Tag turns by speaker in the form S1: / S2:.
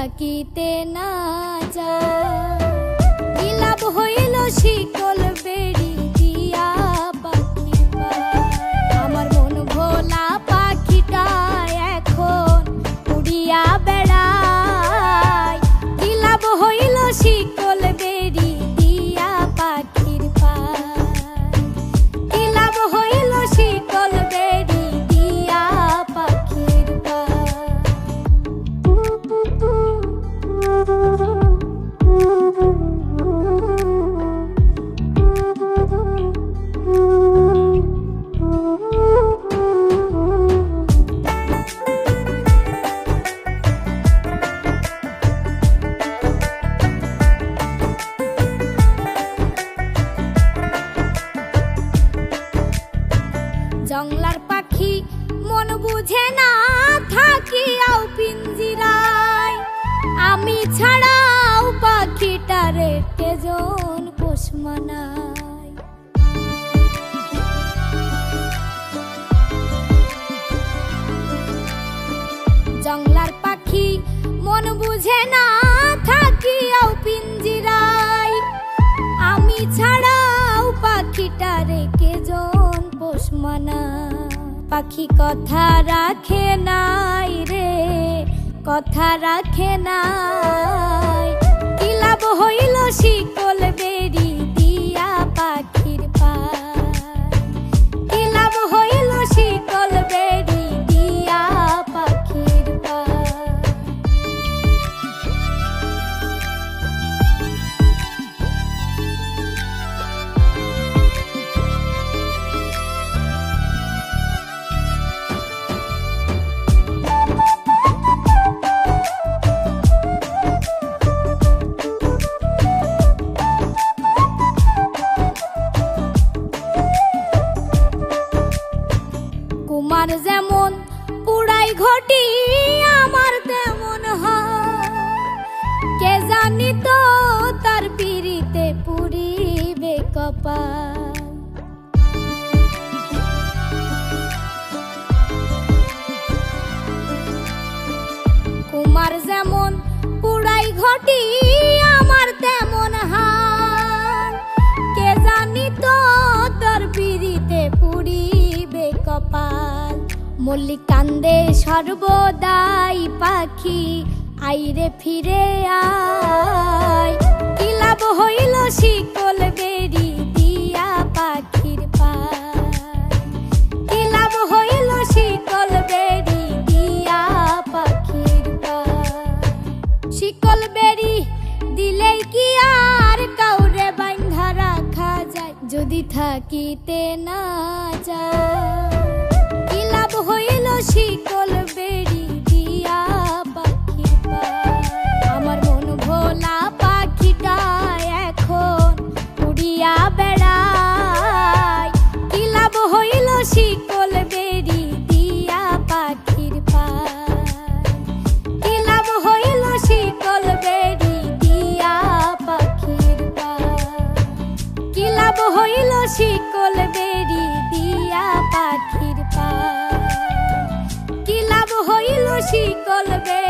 S1: থাকিতে না যায়। কি লাভ হইল শিকল বেড়ি দিয়া পাখির পায়। আমার মন ভোলা পাখিটা এখন উড়িয়া বেড়ায়। কি লাভ হইল শিকল বেড়ি দিয়া পাখির পায়। কি লাভ হইল শিকল বেড়ি দিয়া পাখির পায়। জংলার পাখি মন বুঝে না থাকিয়াও পিঞ্জিরায়। আমি ছাড়াও পাখিটারে কেজন পোষ মানায়। জংলার পাখি মন বুঝে না থাকিয়াও পিঞ্জিরায়। আমি ছাড়াও পাখিটারে কেজন পোষ মানায়। পাখি কথা রাখে নাই রে, কথা রাখে নাই। কি লাভ হইল শিকল বেড়ি দিয়া পাখির পায়। কি লাভ হইল শিকল বেড়ি দিয়া পাখির পায়। কুমার যেমন পুরাই ঘটি আমার তেমন হয়। কে জানি তো তার পিরিতে পুরিবে কপাল। কুমার যেমন পুরাই ঘটি আমার তেমন হয়। কে জানি তো তার পিরিতে পুরিবে কপাল। মল্লিক কান্দে সর্বদাই পাখি আইরে ফিরে আয়। কি লাভ হইল শিকল বেড়ি দিয়া পাখির পায়। কি লাভ হইল শিকল বেড়ি দিয়া পাখির পায়। শিকল বেড়ি দিলেই কি আর কাউরে বাঁধা রাখা যায়। যদি থাকিতে না যায়। কি লাভ হইল শিকল বেড়ি দিয়া পাখির পায়। আমার মন ভোলা পাখিটা এখন উড়িয়া বেড়ায়। কি লাভ হইল শিকল বেড়ি দিয়া পাখির পায়। কি লাভ হইল শিকল বেড়ি দিয়া পাখির পায়। কি লাভ হইল শিকল বেড়ি দিয়া পাখির পায়। কি লাভ হইল শিকল বেড়ি।